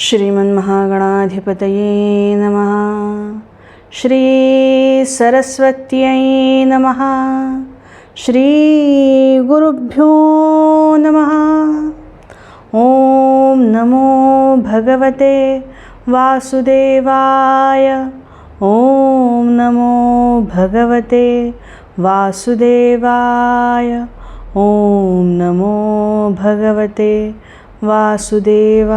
श्रीमन्महागणाधिपतये नमः। श्री सरस्वत्यै नमः। श्री गुरुभ्यो नमः। ओम नमो भगवते वासुदेवाय। ओम नमो भगवते वासुदेवाय। ओम नमो भगवते वासुदेवाय।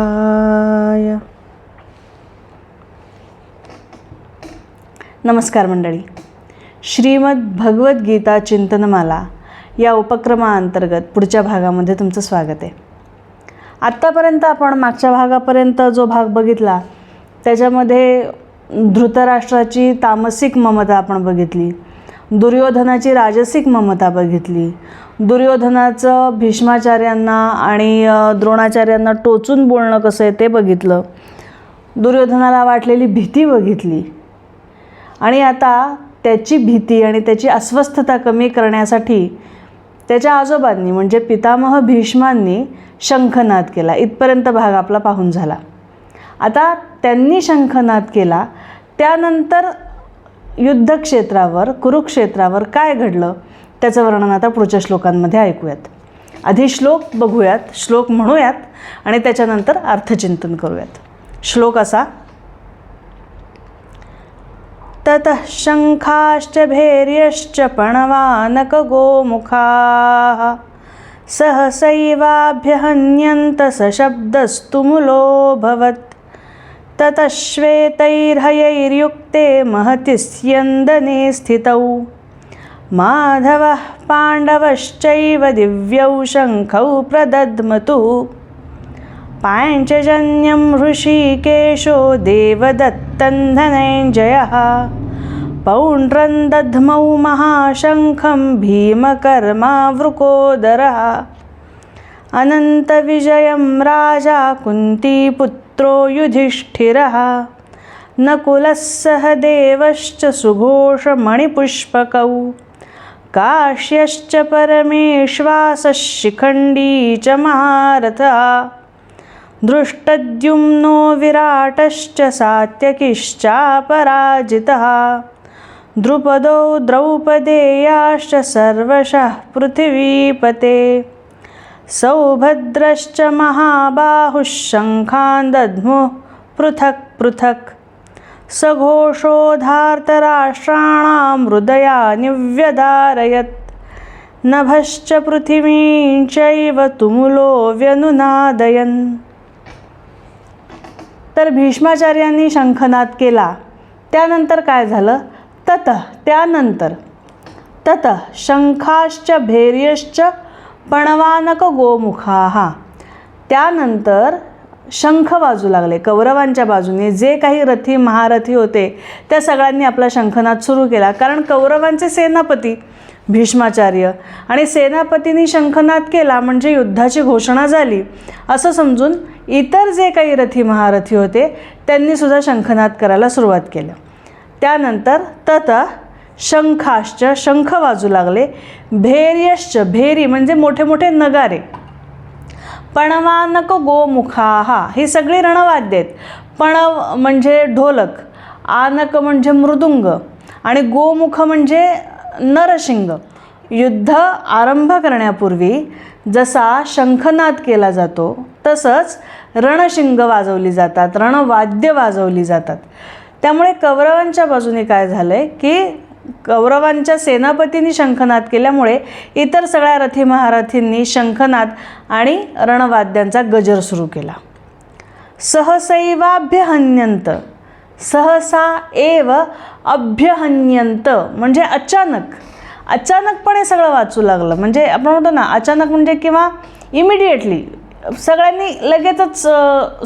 नमस्कार मंडळी, श्रीमद भगवद्गीता चिंतनमाला या उपक्रमाअंतर्गत पुढच्या भागामध्ये तुमचं स्वागत आहे. आत्तापर्यंत आपण मागच्या भागापर्यंत जो भाग बघितला त्याच्यामध्ये धृतराष्ट्राची तामसिक ममता आपण बघितली, दुर्योधनाची राजसिक ममता बघितली, दुर्योधनाचं भीष्माचार्यांना आणि द्रोणाचार्यांना टोचून बोलणं कसं आहे ते बघितलं, दुर्योधनाला वाटलेली भीती बघितली. आणि आता त्याची भीती आणि त्याची अस्वस्थता कमी करण्यासाठी त्याच्या आजोबांनी म्हणजे पितामह भीष्मांनी शंखनाद केला. इथपर्यंत भाग आपला पाहून झाला. आता त्यांनी शंखनाद केला त्यानंतर युद्धक्षेत्रावर कुरुक्षेत्रावर काय घडलं त्याचं वर्णन आता पुढच्या श्लोकांमध्ये ऐकूयात. आधी श्लोक बघूयात, श्लोक म्हणूयात आणि त्याच्यानंतर अर्थचिंतन करूयात. श्लोक असा: ततः शंखाश्च भैर्यश्च पणवानक गोमुखाः सहसैवाभ्यहन्यन्त सशब्दस्तुमुलोऽभवत्. ततः श्वेतैर्हयैर्युक्ते महति स्यन्दने स्थितौ माधवः पाण्डवश्चैव दिव्यौ शङ्खौ प्रदध्मतुः. पाञ्चजन्यं हृषीकेशो देवदत्तं धनञ्जयः पौण्ड्रं दध्मौ महाशङ्खं भीमकर्मावृकोदरः. अनन्तविजयं राजा कुन्तीपुत्रो युधिष्ठिरः नकुलः सहदेवश्च सुघोषमणिपुष्पकौ काश्यश्च परमेश्वासः शिखण्डी च महारथः दृष्टद्युम्नो विराटश्च सात्यकिश्चापराजितः द्रुपदो द्रौपदेयाश्च सर्वशः पृथिवीपते सौभद्रश्च महाबाहुः शङ्खान् दध्मुः पृथक् पृथक् सघोषोधार्तराष्ट्राणां हृदयानि व्यधारयत् नभश्च पृथिवीं चैव तुमुलो व्यनुनादयन्. तर भीष्माचार्यांनी शंखनाद केला त्यानंतर काय झालं? त्यानंतर ततः शंखाश्च भैर्यश्च पणवानक गोमुखाः. त्यानंतर शंख वाजू लागले. कौरवांच्या बाजूने जे काही रथी महारथी होते त्या सगळ्यांनी आपला शंखनाद सुरू केला. कारण कौरवांचे सेनापती भीष्माचार्य आणि सेनापतींनी शंखनाद केला म्हणजे युद्धाची घोषणा झाली असं समजून इतर जे काही रथी महारथी होते त्यांनी सुद्धा शंखनाद करायला सुरुवात केलं. त्यानंतर ततः शंखाश्च शंख वाजू लागले, भैर्यश्च भैरी म्हणजे मोठे मोठे नगारे, पणवानक गोमुखाः ही सगळी रणवाद्य आहेत. पणव म्हणजे ढोलक, आनक म्हणजे मृदुंग आणि गोमुख म्हणजे नरशिंग. युद्ध आरंभ करण्यापूर्वी जसा शंखनाद केला जातो तसंच रणशिंग वाजवली जातात, रणवाद्य वाजवली जातात. त्यामुळे कौरवांच्या बाजूने काय झालं आहे की कौरवांच्या सेनापतींनी शंखनाद केल्यामुळे इतर सगळ्या रथी महारथींनी शंखनाद आणि रणवाद्यांचा गजर सुरू केला. सहसैवाभ्यहन्यन्त, सहसा एव अभ्यहन्यन्त म्हणजे अचानकपणे सगळं वाचू लागलं. म्हणजे आपण म्हणतो ना अचानक म्हणजे किंवा इमिडिएटली सगळ्यांनी लगेचच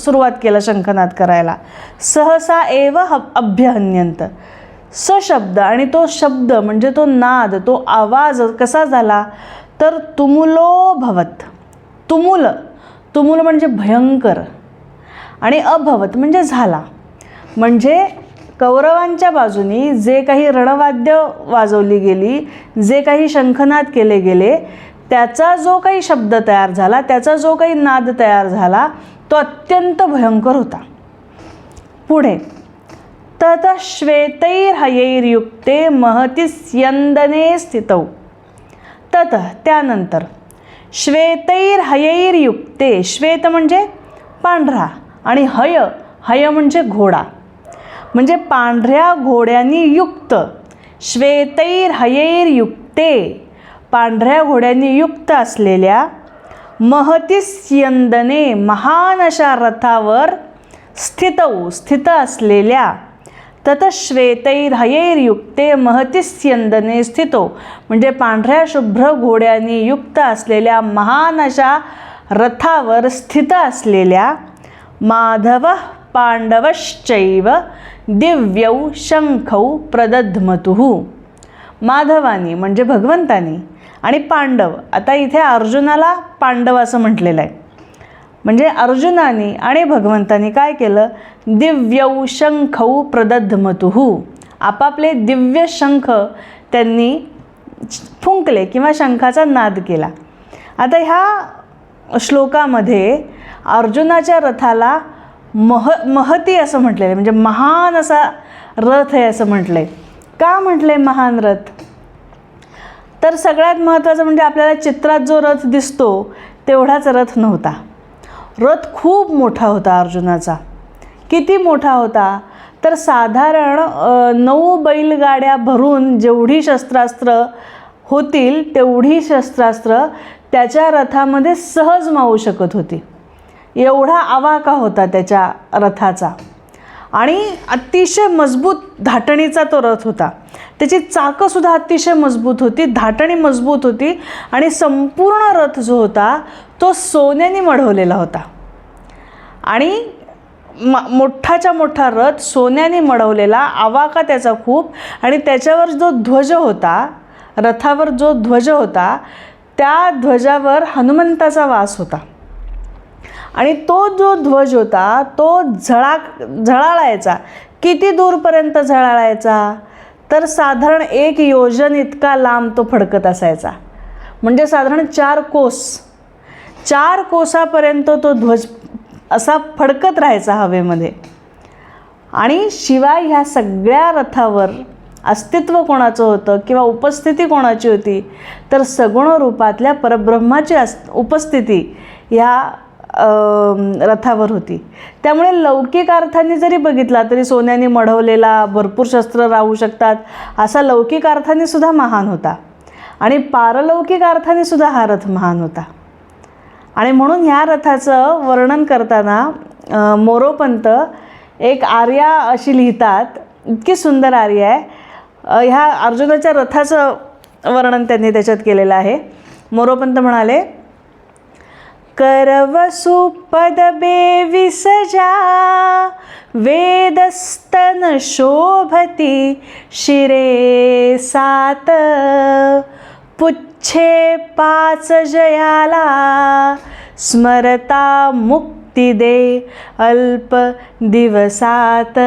सुरुवात केलं शंखनाद करायला. सहसा एव अभ्यहन्यन्त. सशब्द आणि तो शब्द म्हणजे तो नाद, तो आवाज कसा झाला तर तुमुलो भवत. तुमुल म्हणजे भयंकर आणि अभवत म्हणजे झाला. म्हणजे कौरवांच्या बाजूनी जे काही रणवाद्य वाजवली गेली, जे काही शंखनाद केले गेले त्याचा जो काही शब्द तयार झाला, त्याचा जो काही नाद तयार झाला तो अत्यंत भयंकर होता. पुढे तत श्वेतैर्हयैर्युक्ते महती स्यंदने स्थितौ. तत त्यानंतर श्वेतैर्हयैर्युक्ते, श्वेत म्हणजे पांढरा आणि हय म्हणजे घोडा, म्हणजे पांढऱ्या घोड्यांनी युक्त. श्वेतैर्हयैर्युक्ते, पांढऱ्या घोड्यांनी युक्त असलेल्या, महती स्यंदने, महान अशा रथावर, स्थित असलेल्या. तत श्वेतैर्हयैर्युक्ते महती स्यंदने स्थितो, म्हणजे पांढऱ्या शुभ्र घोड्यांनी युक्त असलेल्या महान अशा रथावर स्थित असलेल्या. माधव पांडवश्चैव दिव्यौ शंखौ प्रदध्मतुः. माधवानी म्हणजे भगवंतानी आणि पांडव, आता इथे अर्जुनाला पांडव असं म्हटलेलं आहे, म्हणजे अर्जुनानी आणि भगवंतानी काय केलं, दिव्यौ शंखौ प्रदध्मतुः, आपापले दिव्य शंख त्यांनी फुंकले किंवा शंखाचा नाद केला. आता ह्या श्लोकामध्ये अर्जुनाच्या रथाला महती असं म्हटलेलं आहे, म्हणजे महान असा रथ आहे असं म्हटलं आहे. का म्हटलं आहे महान रथ? तर सगळ्यात महत्त्वाचं म्हणजे आपल्याला चित्रात जो रथ दिसतो तेवढाच रथ नव्हता. रथ खूप मोठा होता अर्जुनाचा. किती मोठा होता? तर साधारण 9 बैलगाड्या भरून जेवढी शस्त्रास्त्र होतील तेवढी शस्त्रास्त्र त्याच्या रथामध्ये सहज मावू शकत होती. एवढा आवाका होता त्याच्या रथाचा आणि अतिशय मजबूत धाटणीचा तो रथ होता. त्याची चाकंसुद्धा अतिशय मजबूत होती, धाटणी मजबूत होती आणि संपूर्ण रथ जो होता तो सोन्याने मढवलेला होता. आणि मोठाच्या मोठा रथ सोन्याने मढवलेला, आवाका त्याचा खूप. आणि त्याच्यावर जो ध्वज होता, रथावर जो ध्वज होता त्या ध्वजावर हनुमंताचा वास होता. आणि तो जो ध्वज होता तो झळाळायचा. किती दूरपर्यंत झळाळायचा? तर साधारण 1 योजन इतका लांब तो फडकत असायचा, म्हणजे साधारण 4 कोसापर्यंत तो ध्वज असा फडकत राहायचा हवेमध्ये. आणि शिवाय ह्या सगळ्या रथावर अस्तित्व कोणाचं होतं किंवा उपस्थिती कोणाची होती? तर सगुण रूपातल्या परब्रह्माची उपस्थिती ह्या रथावर होती. त्यामुळे लौकिक अर्थाने जरी बघितला तरी सोन्याने मढवलेला, भरपूर शस्त्र राहू शकतात असा लौकिक अर्थाने सुद्धा महान होता आणि पारलौकिक अर्थाने सुद्धा हा रथ महान होता. आणि म्हणून ह्या रथाचं वर्णन करताना मोरोपंत एक आर्या अशी लिहितात, इतकी सुंदर आर्या आहे. ह्या अर्जुनाच्या रथाचं वर्णन त्यांनी त्याच्यात केलेलं आहे. मोरोपंत म्हणाले, करवसु पदबे विसजा वेदस्तन शोभती शिरे 7 पुच्छे 5 जयाला स्मरता मुक्ती दे अल्प दिवसात.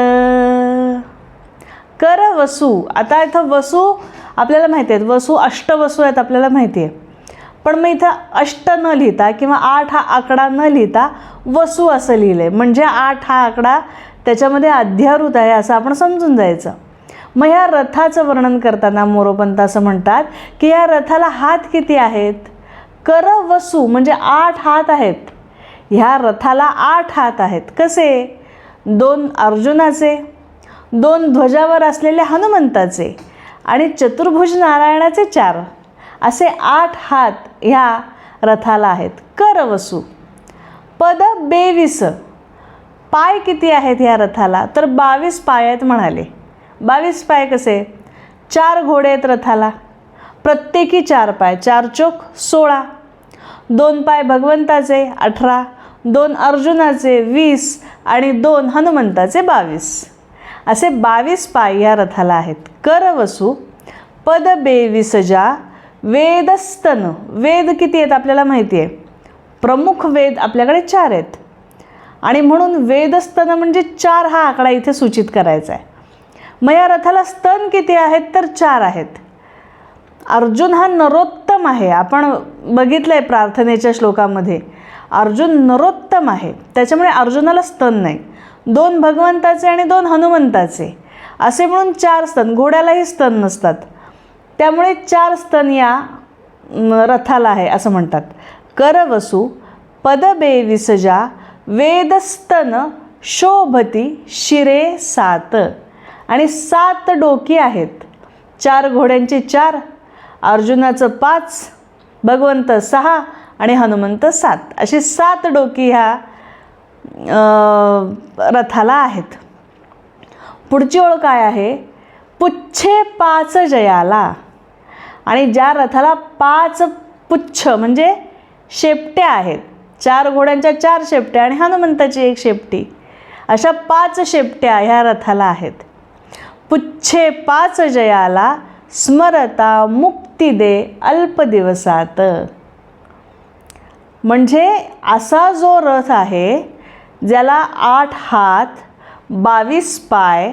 करवसु, आता इथं वसू आपल्याला माहिती आहेत, वसू अष्टवसू आहेत आपल्याला माहिती आहे. पण मग इथं 8 न लिहिता किंवा 8 हा आकडा न लिहिता वसू असं लिहिलं आहे, म्हणजे 8 हा आकडा त्याच्यामध्ये अध्यारूत आहे असं आपण समजून जायचं. मग ह्या रथाचं वर्णन करताना मोरोपंत असं म्हणतात की या रथाला हात किती आहेत? करवसू म्हणजे 8 हात आहेत. ह्या रथाला 8 हात आहेत. कसे? 2 अर्जुनाचे, 2 ध्वजावर असलेले हनुमंताचे आणि चतुर्भुज नारायणाचे 4, असे 8 हात ह्या रथाला आहेत. करवसू. पद 22, पाय किती आहेत ह्या रथाला? तर 22 पाय आहेत म्हणाले. 22 पाय कसे? 4 घोडे आहेत रथाला, प्रत्येकी 4 पाय, 4 चोक 16. 2 पाय भगवंताचे 18, 2 अर्जुनाचे 20 आणि 2 हनुमंताचे 22, असे 22 पाय या रथाला आहेत. करवसू पद 22 वेदस्तन. वेद किती आहेत आपल्याला माहिती आहे, प्रमुख वेद आपल्याकडे 4 आहेत आणि म्हणून वेदस्तन म्हणजे 4 हा आकडा इथे सूचित करायचा आहे. मग या रथाला स्तन किती आहेत? तर 4 आहेत. अर्जुन हा नरोत्तम आहे, आपण बघितलं आहे प्रार्थनेच्या श्लोकामध्ये, अर्जुन नरोत्तम आहे, त्याच्यामुळे अर्जुनाला स्तन नाही. 2 भगवंताचे आणि 2 हनुमंताचे असे म्हणून 4 स्तन. घोड्यालाही स्तन नसतात, त्यामुळे 4 स्तन या रथाला आहे असं म्हणतात. करवसु पदबे विसजा वेदस्तन शोभती शिरे 7. आणि 7 डोकी आहेत. 4 घोड्यांची 4, अर्जुनाचं 5, भगवंत 6 आणि हनुमंत 7 अशी 7 डोकी ह्या रथाला आहेत. पुढची ओळ काय आहे? पुच्छे 5 जयाला. आणि ज्या रथाला 5 पुच्छ म्हणजे शेपट्या आहेत, 4 घोड्यांच्या 4 शेपट्या आणि हनुमंताची 1 शेपटी, अशा 5 शेपट्या ह्या रथाला आहेत. पुच्छे 5 जयाला स्मरता मुक्ती दे अल्प दिवसात. म्हणजे असा जो रथ आहे ज्याला 8 हात, 22 पाय,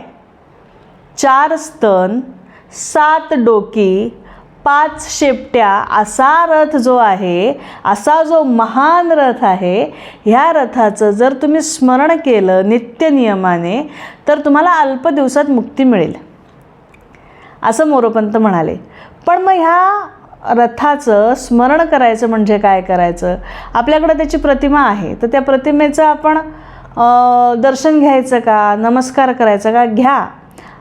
4 स्तन, 7 डोकी, 5 शेपट्या असा रथ जो आहे, असा जो महान रथ आहे, ह्या रथाचं जर तुम्ही स्मरण केलं नित्यनियमाने तर तुम्हाला अल्प दिवसात मुक्ती मिळेल असं मोरोपंत म्हणाले. पण मग ह्या रथाचं स्मरण करायचं म्हणजे काय करायचं? आपल्याकडं त्याची प्रतिमा आहे, तर त्या प्रतिमेचं आपण दर्शन घ्यायचं का, नमस्कार करायचा का? घ्या.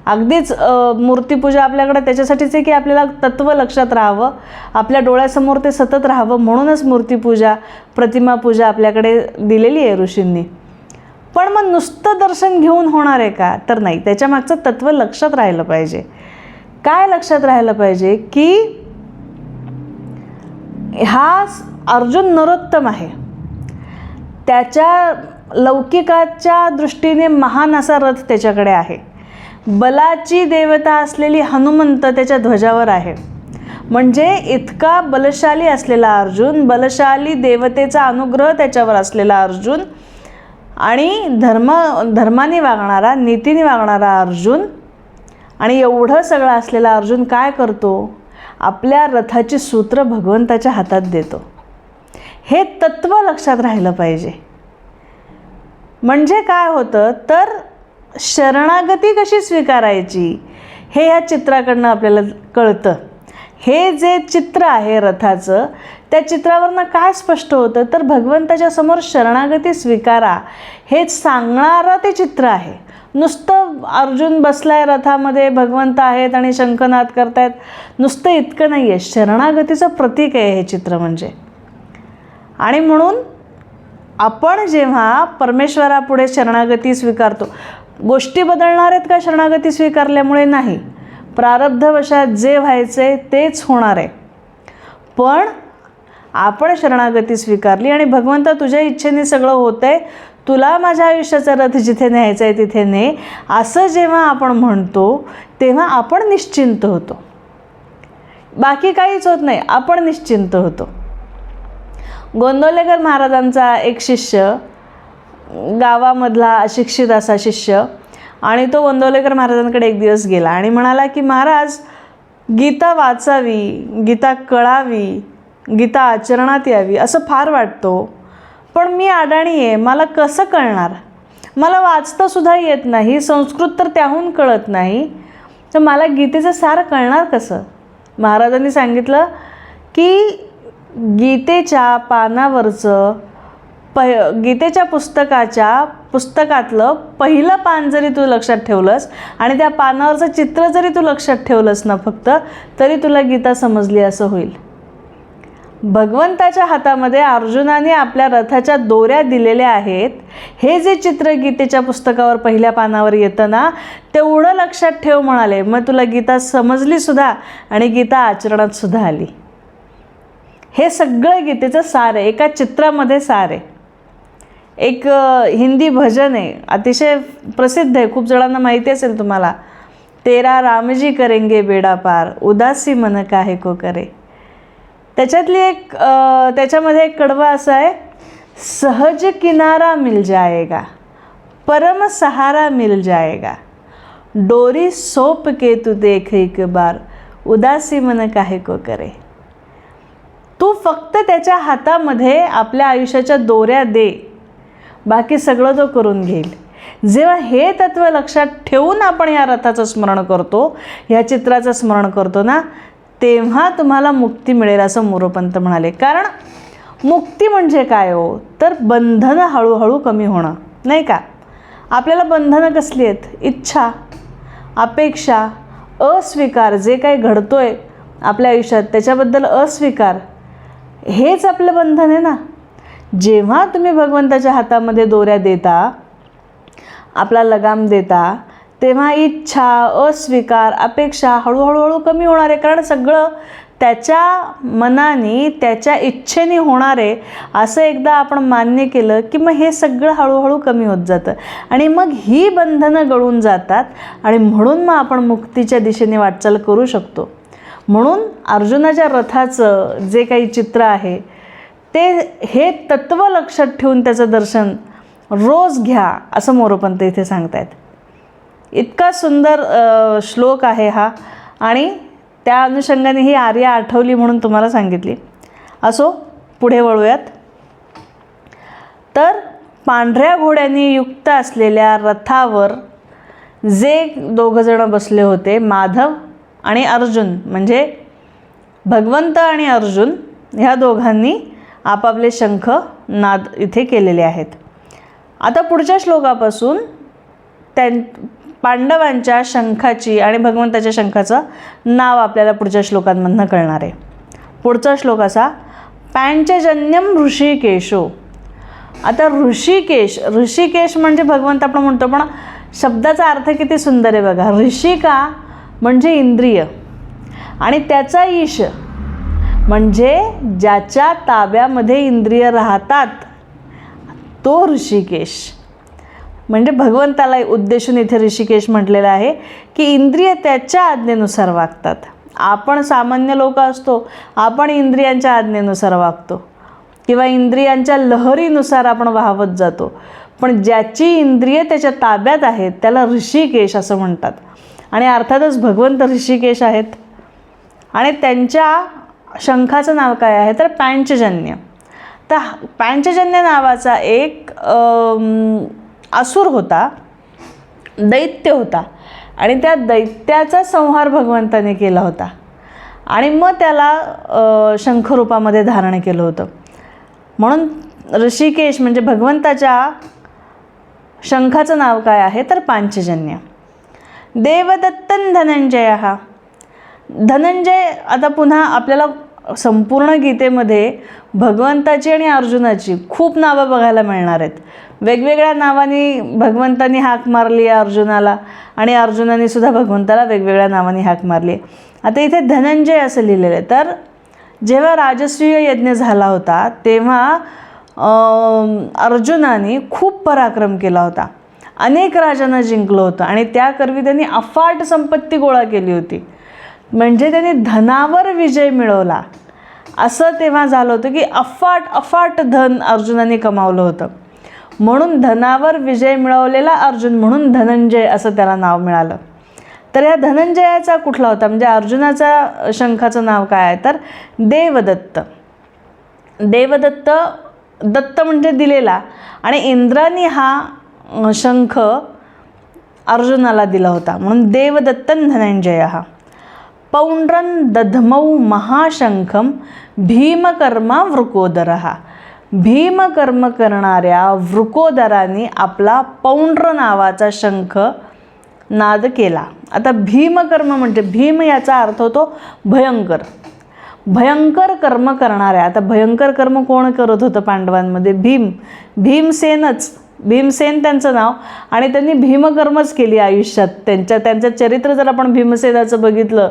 अगदीच मूर्तीपूजा आपल्याकडे त्याच्यासाठीच आहे की आपल्याला तत्त्व लक्षात राहावं, आपल्या डोळ्यासमोर ते सतत राहावं, म्हणूनच मूर्तीपूजा, प्रतिमापूजा आपल्याकडे दिलेली आहे ऋषींनी. पण मग नुसतं दर्शन घेऊन होणार आहे का? तर नाही, त्याच्यामागचं तत्त्व लक्षात राहिलं पाहिजे. काय लक्षात राहिलं पाहिजे की हा अर्जुन नरोत्तम आहे, त्याच्या लौकिकाच्या दृष्टीने महान असा रथ त्याच्याकडे आहे. बलाची देवता असलेली हनुमंत त्याच्या ध्वजावर आहे. म्हणजे इतका बलशाली असलेला अर्जुन, बलशाली देवतेचा अनुग्रह त्याच्यावर असलेला अर्जुन आणि धर्माने वागणारा, नीतीने वागणारा अर्जुन आणि एवढं सगळं असलेला अर्जुन काय करतो? आपल्या रथाची सूत्र भगवंताच्या हातात देतो. हे तत्त्व लक्षात राहिलं पाहिजे. म्हणजे काय होतं तर शरणागती कशी स्वीकारायची हे ह्या चित्राकडनं आपल्याला कळतं. हे जे चित्र आहे रथाचं, त्या चित्रावरनं काय स्पष्ट होतं तर भगवंताच्या समोर शरणागती स्वीकारा हे सांगणारं ते चित्र आहे. नुसतं अर्जुन बसलाय रथामध्ये, भगवंत आहेत आणि शंखनाद करतायत, नुसतं इतकं नाही आहे. शरणागतीचं प्रतीक आहे हे चित्र म्हणजे. आणि म्हणून आपण जेव्हा परमेश्वरापुढे शरणागती स्वीकारतो, गोष्टी बदलणार आहेत का शरणागती स्वीकारल्यामुळे? नाही. प्रारब्धवशात जे व्हायचे तेच होणार आहे. पण आपण शरणागती स्वीकारली आणि भगवंता तुझ्या इच्छेने सगळं होतं आहे, तुला माझ्या आयुष्याचा रथ जिथे न्यायचा आहे तिथे ने, असं जेव्हा आपण म्हणतो तेव्हा आपण निश्चिंत होतो. बाकी काहीच होत नाही, आपण निश्चिंत होतो. गोंदवलेकर महाराजांचा एक शिष्य, गावामधला अशिक्षित असा शिष्य, आणि तो गोंदवलेकर महाराजांकडे एक दिवस गेला आणि म्हणाला की महाराज, गीता वाचावी, गीता कळावी, गीता आचरणात यावी असं फार वाटतो, पण मी अडाणी आहे, मला कसं कळणार? मला वाचतासुद्धा येत नाही, संस्कृत तर त्याहून कळत नाही, तर मला गीतेचं सार कळणार कसं? महाराजांनी सांगितलं की गीतेच्या पानावरचं गीतेच्या पुस्तकातलं पहिलं पान जरी तू लक्षात ठेवलंस आणि त्या पानावरचं चित्र जरी तू लक्षात ठेवलंस ना फक्त, तरी तुला गीता समजली असं होईल. भगवंताच्या हातामध्ये अर्जुनाने आपल्या रथाच्या दोऱ्या दिलेल्या आहेत. हे जे चित्र गीतेच्या पुस्तकावर पहिल्या पानावर येतं ना, तेवढं लक्षात ठेव म्हणाले, मग तुला गीता समजली सुद्धा आणि गीता आचरणात सुद्धा आली. हे सगळं गीतेचं सार आहे, एका चित्रामध्ये सार आहे. एक हिंदी भजन आहे, अतिशय प्रसिद्ध आहे, खूप जणांना माहिती असेल तुम्हाला, तेरा रामजी करेंगे बेडा पार, उदासी मन काहे को करे. त्याच्यातली त्याच्यामध्ये एक कडवं असं आहे, सहज किनारा मिल जाएगा, परम सहारा मिल जाएगा, डोरी सोप के तू देख एक बार, उदासी मन काहे को करे. तू फक्त त्याच्या हातामध्ये आपल्या आयुष्याच्या दोऱ्या दे, बाकी सगळं तो करून घेईल. जेव्हा हे तत्व लक्षात ठेवून आपण या रथाचं स्मरण करतो, ह्या चित्राचं स्मरण करतो ना, तेव्हा तुम्हाला मुक्ती मिळेल असं मोरोपंत म्हणाले. कारण मुक्ती म्हणजे काय हो, तर बंधनं हळूहळू कमी होणं, नाही का. आपल्याला बंधनं कसली आहेत? इच्छा, अपेक्षा, अस्वीकार, जे काही घडतोय आपल्या आयुष्यात त्याच्याबद्दल अस्वीकार, हेच आपलं बंधन आहे ना. जेव्हा तुम्ही भगवंताच्या हातामध्ये दोऱ्या देता, आपला लगाम देता, तेव्हा इच्छा, अस्वीकार, अपेक्षा हळूहळू कमी होणार आहे. कारण सगळं त्याच्या मनाने, त्याच्या इच्छेने होणार आहे असं एकदा आपण मान्य केलं की मग हे सगळं हळूहळू कमी होत जातं आणि मग ही बंधनं गळून जातात आणि म्हणून मग आपण मुक्तीच्या दिशेने वाटचाल करू शकतो. म्हणून अर्जुनाच्या रथाचं जे काही चित्र आहे ते हे तत्व लक्षात ठेवून त्याचं दर्शन रोज घ्या असं मोरोपंत इथे सांगतायत. इतका सुंदर श्लोक आहे हा आणि त्या अनुषंगाने ही आर्या आठवली म्हणून तुम्हाला सांगितली. असो, पुढे वळूयात. तर पांढऱ्या घोड्यांनी युक्त असलेल्या रथावर जे दोघंजणं बसले होते, माधव आणि अर्जुन, म्हणजे भगवंत आणि अर्जुन ह्या दोघांनी आपापले शंख नाद इथे केलेले आहेत. आता पुढच्या श्लोकापासून पांडवांच्या शंखाची आणि भगवंताच्या शंखाचं नाव आपल्याला पुढच्या श्लोकांमधनं कळणार आहे. पुढचा श्लोक असा, पांचजन्यम ऋषिकेशो. आता ऋषिकेश म्हणजे भगवंत आपण म्हणतो, पण शब्दाचा अर्थ किती सुंदर आहे बघा. ऋषिका म्हणजे इंद्रिय आणि त्याचा ईश म्हणजे ज्याच्या ताब्यामध्ये इंद्रिय राहतात तो ऋषिकेश. म्हणजे भगवंताला उद्देशून इथे ऋषिकेश म्हटलेलं आहे की इंद्रिय त्याच्या आज्ञेनुसार वागतात. आपण सामान्य लोक असतो, आपण इंद्रियांच्या आज्ञेनुसार वागतो किंवा इंद्रियांच्या लहरीनुसार आपण वाहवत जातो, पण ज्याची इंद्रिय त्याच्या ताब्यात आहेत त्याला ऋषिकेश असं म्हणतात. आणि अर्थातच भगवंत ऋषिकेश आहेत. आणि त्यांच्या शंखाचं नाव काय आहे तर पांचजन्य. तर पांचजन्य नावाचा एक असुर होता, दैत्य होता आणि त्या दैत्याचा संहार भगवंताने केला होता आणि मग त्याला शंखरूपामध्ये धारण केलं होतं. म्हणून ऋषिकेश म्हणजे भगवंताच्या शंखाचं नाव काय आहे तर पांचजन्य. देवदत्तन धनंजय. धनंजय, आता पुन्हा आपल्याला संपूर्ण गीतेमध्ये भगवंताची आणि अर्जुनाची खूप नावं बघायला मिळणार आहेत. वेगवेगळ्या नावांनी भगवंतानी हाक मारली आहे अर्जुनाला आणि अर्जुनाने सुद्धा भगवंताला वेगवेगळ्या नावांनी हाक मारली. आता इथे धनंजय असं लिहिलेलं आहे. तर जेव्हा राजसूय यज्ञ झाला होता तेव्हा अर्जुनाने खूप पराक्रम केला होता, अनेक राजांना जिंकलं होतं आणि त्याकरवी त्यांनी अफाट संपत्ती गोळा केली होती. म्हणजे त्यांनी धनावर विजय मिळवला असं तेव्हा झालं होतं की अफाट धन अर्जुनाने कमावलं होतं. म्हणून धनावर विजय मिळवलेला अर्जुन म्हणून धनंजय असं त्याला नाव मिळालं. तर ह्या धनंजयाचा कुठला होता म्हणजे अर्जुनाचा शंखाचं नाव काय आहे तर देवदत्त. देवदत्त, दत्त म्हणजे दिलेला, आणि इंद्राने हा शंख अर्जुनाला दिला होता म्हणून देवदत्तन धनंजय. पौंड्रन दधमौ महाशंखम भीमकर्मा वृकोदर. भीमकर्म करणाऱ्या वृकोदराने आपला पौंड्र नावाचा शंख नाद केला. आता भीमकर्म म्हणजे भीम याचा अर्थ होतो भयंकर, भयंकर कर्म करणाऱ्या. आता भयंकर कर्म कोण करत होतं पांडवांमध्ये? भीमसेन त्यांचं नाव, आणि त्यांनी भीमकर्मच केली आयुष्यात. त्यांचं चरित्र जर आपण भीमसेनाचं बघितलं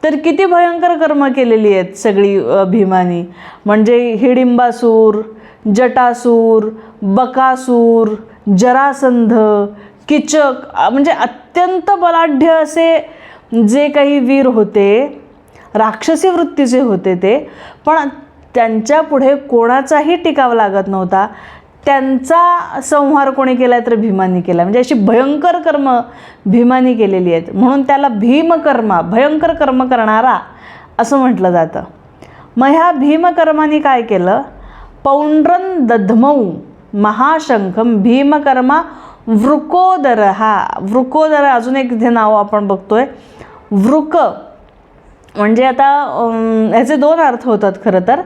तर किती भयंकर कर्म केलेली आहेत सगळी भीमानी. म्हणजे हिडिंबासूर, जटासूर, बकासूर, जरासंध, किचक, म्हणजे अत्यंत बलाढ्य असे जे काही वीर होते, राक्षसी वृत्तीचे होते ते, पण त्यांच्या पुढे कोणाचाही टिकाव लागत नव्हता. त्यांचा संहार कोणी केला तर भीमानी केला. म्हणजे अशी भयंकर कर्म भीमानी केलेली आहेत म्हणून त्याला भीमकर्मा, भयंकर कर्म करणारा असं म्हटलं जातं. मग ह्या भीमकर्माने काय केलं? पौंड्रन दधमौ महाशंखम भीमकर्मा वृकोदर, वृकोदर अजून एक इथे नाव आपण बघतोय. वृक म्हणजे आता ह्याचे दोन अर्थ होतात खरं तर,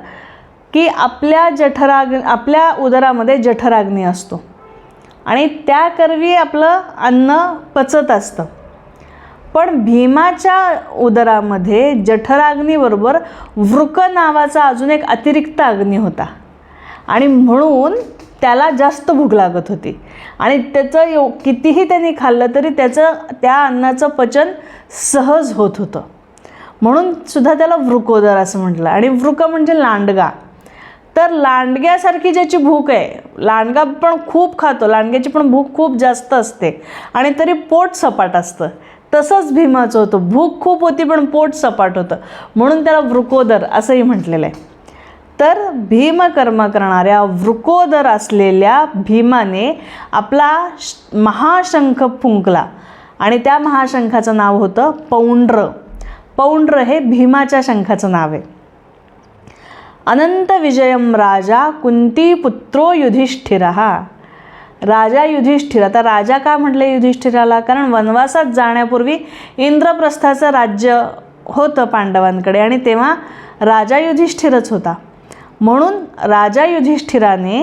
की आपल्या उदरामध्ये जठराग्नी असतो आणि त्याकरवी आपलं अन्न पचत असतं. पण भीमाच्या उदरामध्ये जठराग्नीबरोबर वृक नावाचा अजून एक अतिरिक्त अग्नी होता आणि म्हणून त्याला जास्त भूक लागत होती आणि त्याचं कितीही त्यांनी खाल्लं तरी त्या अन्नाचं पचन सहज होत होतं, म्हणून सुद्धा त्याला वृकोदर असं म्हटलं. आणि वृक म्हणजे लांडगा. तर लांडग्यासारखी ज्याची भूक आहे, लांडगा पण खूप खातो, लांडग्याची पण भूक खूप जास्त असते आणि तरी पोट सपाट असतं, तसंच भीमाचं होतं. भूक खूप होती पण पोट सपाट होतं, म्हणून त्याला वृकोदर असंही म्हटलेलं आहे. तर भीमकर्म करणाऱ्या वृकोदर असलेल्या भीमाने आपला महाशंख फुंकला आणि त्या महाशंखाचं नाव होतं पौंड्र. पौंड्र हे भीमाच्या शंखाचं नाव आहे. अनंत विजयम राजा कुंतीपुत्रो युधिष्ठिरः. राजा युधिष्ठिर. आता राजा का म्हटले युधिष्ठिराला? कारण वनवासात जाण्यापूर्वी इंद्रप्रस्थाचं राज्य होतं पांडवांकडे आणि तेव्हा राजा युधिष्ठिरच होता, म्हणून राजा युधिष्ठिराने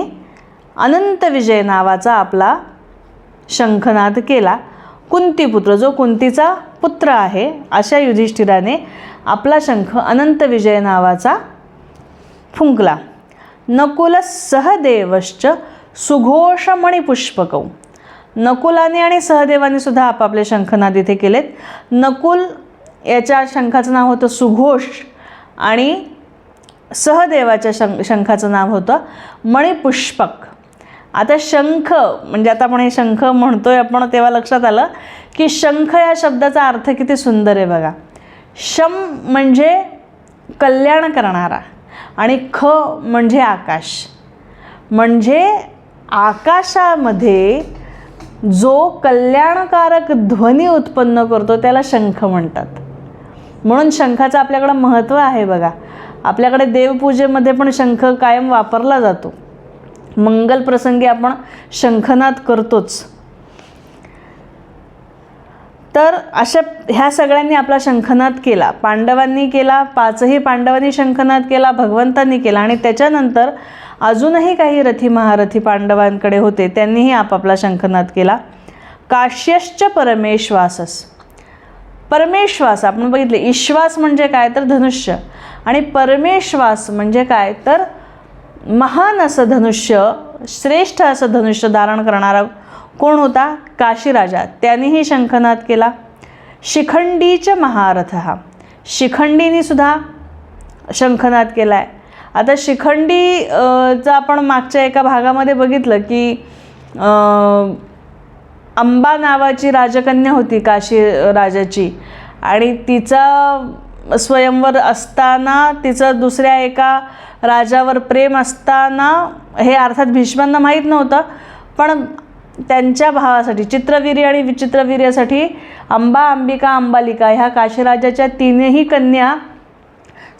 अनंत विजय नावाचा आपला शंखनाद केला. कुंतीपुत्र, जो कुंतीचा पुत्र आहे, अशा युधिष्ठिराने आपला शंख अनंत विजय नावाचा फुंकला. नकुल सहदेवश्च सुघोषमणिपुष्पकौ. नकुलाने आणि सहदेवाने सुद्धा आपापले शंखनाद इथे केलेत. नकुल याच्या शंखाचं नाव होतं सुघोष आणि सहदेवाच्या शंखाचं नाव होतं मणिपुष्पक. आता शंख म्हणजे आता आपण हे शंख म्हणतोय आपण, तेव्हा लक्षात आलं की शंख या शब्दाचा अर्थ किती सुंदर आहे बघा. शम म्हणजे कल्याण करणारा आणि ख म्हणजे आकाश. म्हणजे आकाशामध्ये जो कल्याणकारक ध्वनी उत्पन्न करतो त्याला शंख म्हणतात. म्हणून शंखाचं आपल्याकडं महत्त्व आहे बघा. आपल्याकडे देवपूजेमध्ये पण शंख कायम वापरला जातो. मंगल प्रसंगी आपण शंखनाद करतोच. तर अशा ह्या सगळ्यांनी आपला शंखनाद केला. पांडवांनी केला, 5ही पांडवांनी शंखनाद केला, भगवंतांनी केला आणि त्याच्यानंतर अजूनही काही रथी महारथी पांडवांकडे होते, त्यांनीही आपापला शंखनाद केला. काश्यश्च परमेश्वासस. परमेश्वास आपण बघितले, ईश्वास म्हणजे काय तर धनुष्य आणि परमेश्वास म्हणजे काय तर महान असं धनुष्य, श्रेष्ठ असं धनुष्य धारण करणारा कोण होता? काशीराजा. त्यांनीही शंखनाद केला. शिखंडीच महारथ. शिखंडीने सुद्धा शंखनाद केला आहे. आता शिखंडीचं आपण मागच्या एका भागामध्ये बघितलं की अंबा नावाची राजकन्या होती काशी राजाची आणि तिचा स्वयंवर असताना तिचं दुसऱ्या एका राजावर प्रेम असताना, हे अर्थात भीष्मांना माहीत नव्हतं, पण त्यांच्या भावासाठी चित्रवीर्य आणि विचित्रवीर्यासाठी अंबा, अंबिका, अंबालिका ह्या काशीराजाच्या तीनही कन्या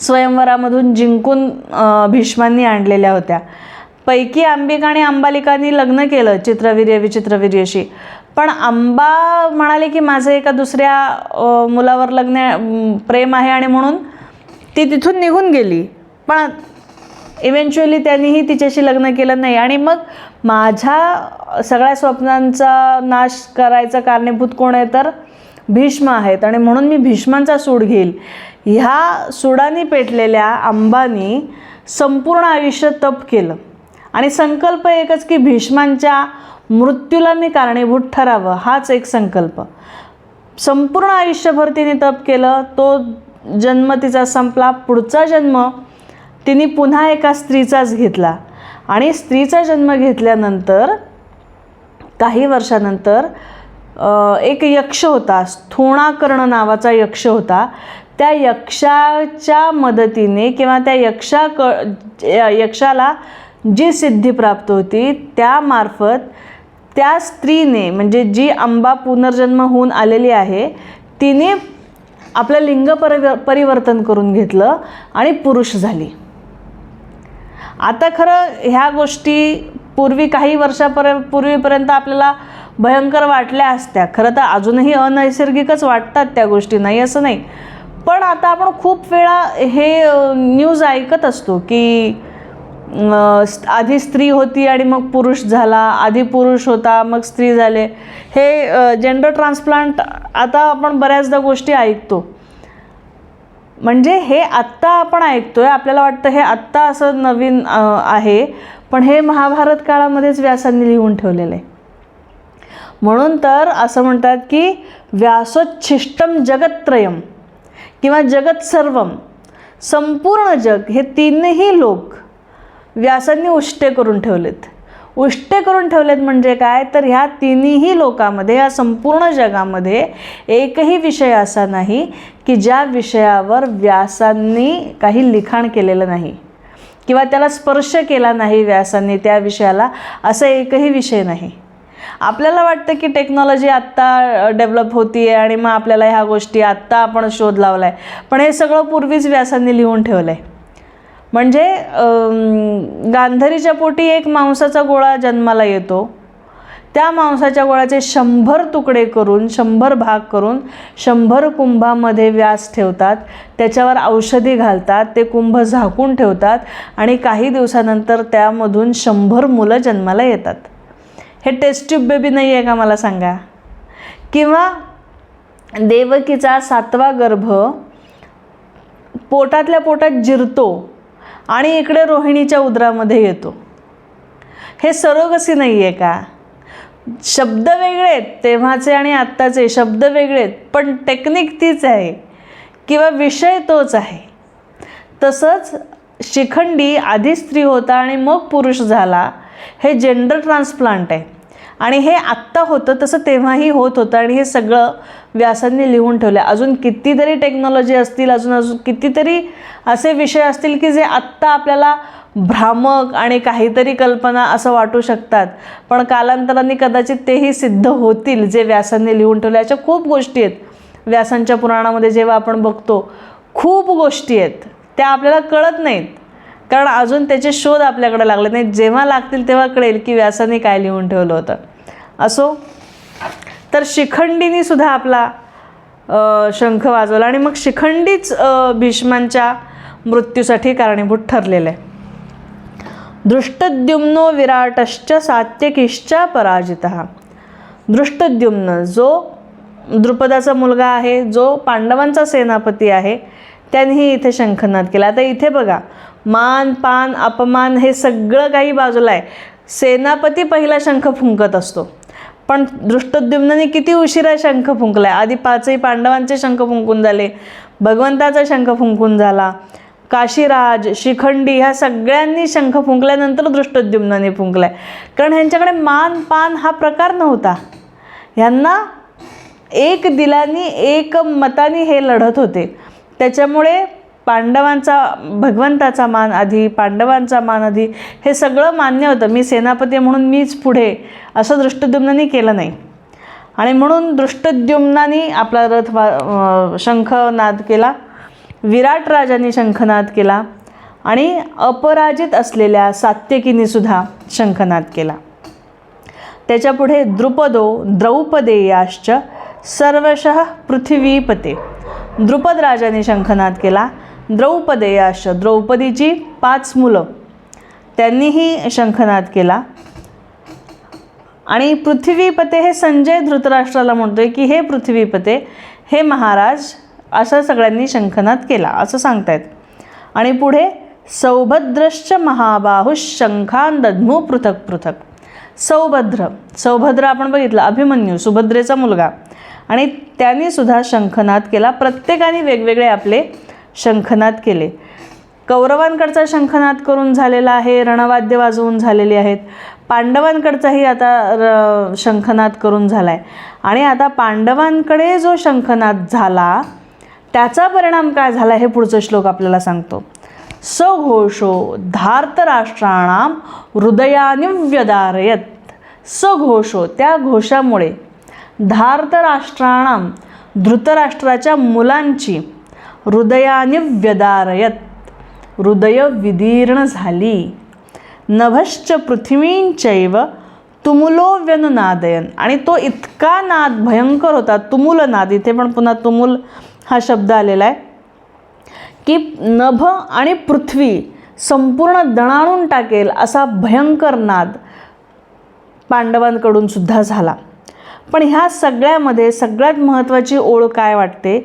स्वयंवरामधून जिंकून भीष्मांनी आणलेल्या होत्या. पैकी अंबिका आणि अंबालिकांनी लग्न केलं चित्रवीर्य विचित्रवीर्याशी, पण अंबा म्हणाले की माझं एका दुसऱ्या मुलावर प्रेम आहे आणि म्हणून ती तिथून निघून गेली. पण इव्हेंच्युअली त्यांनीही तिच्याशी लग्न केलं नाही आणि मग माझ्या सगळ्या स्वप्नांचा नाश करायचं कारणीभूत कोण आहे तर भीष्म आहेत आणि म्हणून मी भीष्मांचा सूड घेईल. ह्या सुडानी पेटलेल्या अंबानी संपूर्ण आयुष्य तप केलं आणि संकल्प एकच की भीष्मांच्या मृत्यूला मी कारणीभूत ठरावं, हाच एक संकल्प. संपूर्ण आयुष्यभर तिने तप केलं. तो जन्म तिचा संपला. पुढचा जन्म तिने पुन्हा एका स्त्रीचाच घेतला आणि स्त्रीचा जन्म घेतल्यानंतर काही वर्षानंतर एक यक्ष होता, स्थूणाकर्ण नावाचा यक्ष होता. त्या यक्षाच्या मदतीने किंवा त्या यक्षाला जी सिद्धी प्राप्त होती त्यामार्फत त्या स्त्रीने, म्हणजे जी अंबा पुनर्जन्म होऊन आलेली आहे, तिने आपलं लिंग परिवर्तन करून घेतलं आणि पुरुष झाली. आता खरं ह्या गोष्टी काही वर्षापूर्वीपर्यंत आपल्याला भयंकर वाटल्या असत्या, खरं तर अजूनही अनैसर्गिकच वाटतात त्या गोष्टी, नाही असं नाही. पण आता आपण खूप वेळा हे न्यूज ऐकत असतो की आधी स्त्री होती आणि मग पुरुष झाला, आधी पुरुष होता मग स्त्री झाले. हे जेंडर ट्रान्सप्लांट आता आपण बऱ्याचदा गोष्टी ऐकतो. म्हणजे हे आत्ता आपण ऐकतोय, आपल्याला वाटतं हे आत्ता असं नवीन आहे, पण हे महाभारत काळामध्येच व्यासांनी लिहून ठेवलेलं आहे. म्हणून तर असं म्हणतात की व्यासोच्छिष्टम जगत्त्रयम किंवा जगत सर्वम, संपूर्ण जग हे तीनही लोक व्यासांनी उष्टे करून ठेवलेत. उष्टे करून ठेवलेत म्हणजे काय, तर ह्या तिन्ही लोकांमध्ये, या संपूर्ण जगामध्ये एकही विषय असा नाही की ज्या विषयावर व्यासांनी काही लिखाण केलेलं नाही किंवा त्याला स्पर्श केला नाही व्यासांनी त्या विषयाला, असा एकही विषय नाही. आपल्याला वाटतं की टेक्नॉलॉजी आत्ता डेव्हलप होती आहे आणि मग आपल्याला ह्या गोष्टी आत्ता आपण शोध लावला आहे, पण हे सगळं पूर्वीच व्यासांनी लिहून ठेवलं आहे. म्हणजे गांधारीच्या पोटी एक मांसाचा गोळा जन्माला येतो, त्या मांसाच्या गोळ्याचे 100 तुकडे करून 100 भाग करून 100 कुंभामध्ये व्यास ठेवतात, त्याच्यावर औषधी घालतात, ते कुंभ झाकून ठेवतात आणि काही दिवसानंतर त्यामधून 100 मुलं जन्माला येतात. हे टेस्ट ट्यूब बेबी नाही आहे का मला सांगा. किंवा देवकीचा 7वा गर्भ पोटातल्या पोटात जिरतो आणि इकडे रोहिणीच्या उदरामध्ये येतो. हे सरोगसी नाही आहे का. शब्द वेगळे आहेत, तेव्हाचे आणि आत्ताचे शब्द वेगळे आहेत, पण टेक्निक तीच आहे किंवा विषय तोच आहे. तसंच शिखंडी आधी स्त्री होता आणि मग पुरुष झाला, हे जेंडर ट्रान्सप्लांट आहे. आणि हे आत्ता होतं तसं तेव्हाही होत होतं आणि हे सगळं व्यासांनी लिहून ठेवलं. अजून कितीतरी टेक्नॉलॉजी असतील, अजून कितीतरी असे विषय असतील की जे आत्ता आपल्याला भ्रामक आणि काहीतरी कल्पना असं वाटू शकतात, पण कालांतराने कदाचित तेही सिद्ध होतील जे व्यासांनी लिहून ठेवले. अशा खूप गोष्टी आहेत व्यासांच्या पुराणामध्ये, जेव्हा आपण बघतो खूप गोष्टी आहेत, त्या आपल्याला कळत नाहीत कारण अजून त्याचे शोध आपल्याकडे लागले नाहीत. जेव्हा लागतील तेव्हा कळेल की व्यासांनी काय लिहून ठेवलं होतं. असो, तर शिखंडीनी सुद्धा आपला शंख वाजवला आणि मग शिखंडीच भीष्मांच्या मृत्यूसाठी कारणीभूत ठरलेलं आहे. दृष्टद्युम्नो विराटश्च सात्यकीश्च पराजितः. दृष्टद्युम्न जो द्रुपदाचा मुलगा आहे, जो पांडवांचा सेनापती आहे, त्यांनीही इथे शंखनाद केला. आता इथे बघा, मान पान अपमान हे सगळं काही बाजूला आहे. सेनापती पहिला शंख फुंकत असतो, पण दृष्टद्युम्नाने किती उशिरा शंख फुंकलाय. आधी 5ही पांडवांचे शंख फुंकून झाले, भगवंताचा शंख फुंकून झाला, काशीराज, शिखंडी ह्या सगळ्यांनी शंख फुंकल्यानंतर दृष्टद्युम्नाने फुंकलाय. कारण ह्यांच्याकडे मान पान हा प्रकार नव्हता. ह्यांना एक दिलानी एक मतानी हे लढत होते. त्याच्यामुळे पांडवांचा, भगवंताचा मान आधी, पांडवांचा मान आधी, हे सगळं मान्य होतं. मी सेनापती म्हणून मीच पुढे, असं दृष्टद्युम्नाने केलं नाही. आणि म्हणून दृष्टद्युम्नाने आपला शंखनाद केला, विराट राजाने शंखनाद केला आणि अपराजित असलेल्या सात्यकीने सुद्धा शंखनाद केला. त्याच्यापुढे द्रुपदो द्रौपदेयाश्च सर्वशः पृथ्वीपते. द्रुपद राजाने शंखनाद केला. द्रौपदेयाश्च, द्रौपदीची 5 मुलं, त्यांनीही शंखनाद केला. आणि पृथ्वीपते हे संजय धृतराष्ट्राला म्हणतोय की हे पृथ्वीपते, हे महाराज, असं सगळ्यांनी शंखनाद केला असं सांगतायत. आणि पुढे सौभद्रश्च महाबाहुः शंखान दध्मू पृथक पृथक. सौभद्र आपण बघितलं, अभिमन्यू, सुभद्रेचा मुलगा, आणि त्यांनी सुद्धा शंखनाद केला. प्रत्येकाने वेगवेगळे आपले शंखनाद केले. कौरवांकडचा शंखनाद करून झालेला आहे, रणवाद्य वाजवून झालेली आहेत. पांडवांकडचाही आता शंखनाद करून झाला आहे. आणि आता पांडवांकडे जो शंखनाद झाला त्याचा परिणाम काय झाला हे पुढचा श्लोक आपल्याला सांगतो. सघोषो धार्तराष्ट्राणाम हृदयानि व्यदारयत. सघोषो, त्या घोषामुळे, धार्तराष्ट्राणाम, धृतराष्ट्राच्या मुलांची, हृदयानि व्यदारयत, हृदय विदीर्ण झाली. नभश्च पृथ्वींचैव तुमुलो व्यनुनादयन, आणि तो इतका नाद भयंकर होता, तुमुल नाद, इथे पण पुन्हा तुमुल हा शब्द आलेला आहे, की नभ आणि पृथ्वी संपूर्ण दणाणून टाकेल असा भयंकर नाद पांडवांकडून सुद्धा झाला. पण ह्या सगळ्यामध्ये सगळ्यात महत्त्वाची ओळ काय वाटते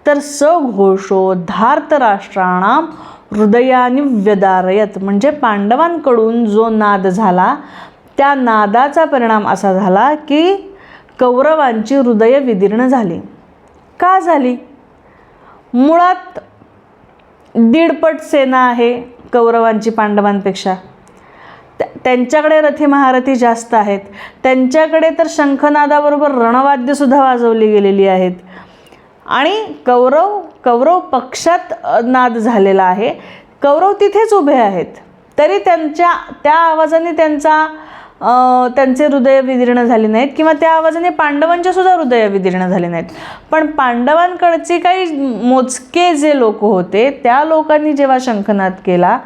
तर सघोषो धार्तराष्ट्राणाम हृदयानि व्यदारयत, म्हणजे पांडवांकडून जो नाद झाला त्या नादाचा परिणाम असा झाला की कौरवांची हृदय विदीर्ण झाली. का झाली? मुळात 1.5 पट सेना आहे कौरवांची पांडवांपेक्षा. त्यांच्याकडे रथी महारथी जास्त आहेत, त्यांच्याकडे तर शंखनादाबरोबर रणवाद्यसुद्धा वाजवली गेलेली आहेत, आणि कौरव पक्षात नाद झालेला आहे. कौरव तिथेच उभे आहेत, तरी त्या आवाजाने त्यांचे हृदय विदीर्ण झाले नाहीत, किंवा त्या आवाजाने पांडवांचे सुद्धा हृदय विदीर्ण झाले नाहीत. पण पांडवांकडचे काही मोजके जे लोक होते त्या लोकांनी जेव्हा शंखनाद केला,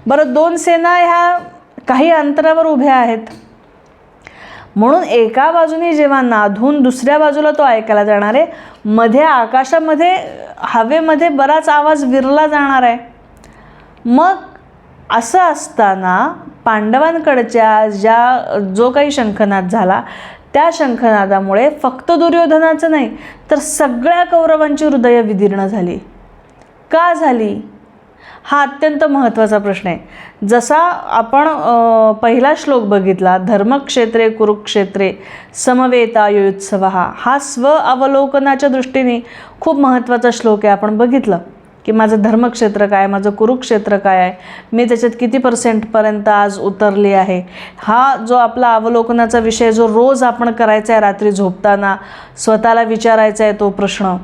बरं 2 सेना ह्या काही अंतरावर उभ्या आहेत, म्हणून एका बाजूने जेव्हा नादून दुसऱ्या बाजूला तो ऐकायला जाणार आहे, मध्ये आकाशामध्ये हवेमध्ये बराच आवाज विरला जाणार आहे. मग असं असताना पांडवांकडच्या जो काही शंखनाद झाला त्या शंखनादामुळे फक्त दुर्योधनाचं नाही तर सगळ्या कौरवांची हृदय विदीर्ण झाली. का झाली? हा अत्यंत महत्त्वाचा प्रश्न आहे. जसा आपण पहिला श्लोक बघितला, धर्मक्षेत्रे कुरुक्षेत्रे समवेतायुत्सवः, हा स्व अवलोकनाच्या दृष्टीने खूप महत्त्वाचा श्लोक आहे. आपण बघितलं की माझं धर्मक्षेत्र काय, माझं कुरुक्षेत्र काय आहे, मी त्याच्यात किती % आज उतरली आहे. हा जो आपला अवलोकनाचा विषय जो रोज आपण करायचा आहे रात्री झोपताना, स्वतःला विचारायचा आहे तो प्रश्न,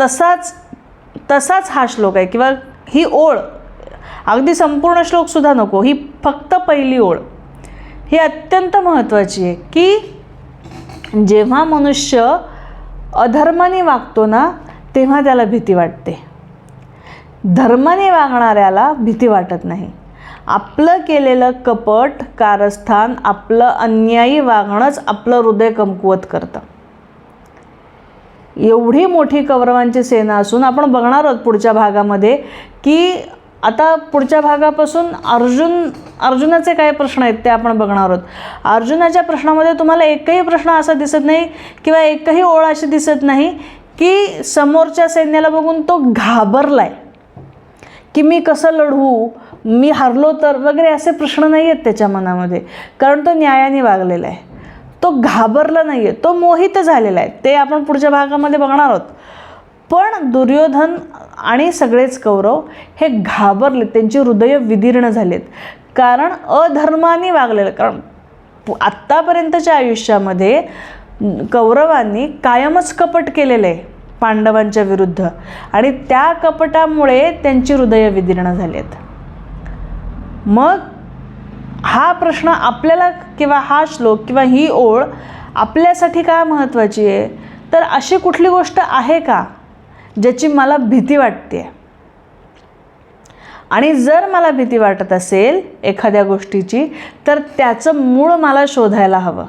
तसाच हा श्लोक आहे. किंवा ही ओळ, अगदी संपूर्ण श्लोकसुद्धा नको, ही फक्त पहिली ओळ ही अत्यंत महत्त्वाची आहे. की जेव्हा मनुष्य अधर्माने वागतो ना तेव्हा त्याला भीती वाटते, धर्माने वागणाऱ्याला भीती वाटत नाही. आपलं केलेलं कपट कारस्थान, आपलं अन्यायी वागणंच आपलं हृदय कमकुवत करतं. एवढी मोठी कौरवांची सेना असून आपण बघणार आहोत पुढच्या भागामध्ये की आता पुढच्या भागापासून अर्जुनाचे काय प्रश्न आहेत ते आपण बघणार आहोत. अर्जुनाच्या प्रश्नामध्ये तुम्हाला एकही प्रश्न असा दिसत नाही किंवा एकही ओळ अशी दिसत नाही की समोरच्या सैन्याला बघून तो घाबरलाय की मी कसं लढू, मी हरलो तर वगैरे असे प्रश्न नाही आहेत त्याच्या मनामध्ये, कारण तो न्यायाने वागलेला आहे. तो घाबरला नाही आहे, तो मोहित झालेला आहे. ते आपण पुढच्या भागामध्ये बघणार आहोत. पण दुर्योधन आणि सगळेच कौरव हे घाबरले, त्यांची हृदय विदीर्ण झालेत, कारण अधर्माने वागलेलं. कारण आत्तापर्यंतच्या आयुष्यामध्ये कौरवांनी कायमच कपट केलेलं आहे पांडवांच्या विरुद्ध, आणि त्या कपटामुळे त्यांची हृदय विदीर्ण झालेत. मग हा प्रश्न आपल्याला किंवा हा श्लोक किंवा ही ओळ आपल्यासाठी का महत्त्वाची आहे तर अशी कुठली गोष्ट आहे का ज्याची मला भीती वाटते, आणि जर मला भीती वाटत असेल एखाद्या गोष्टीची तर त्याचं मूळ मला शोधायला हवं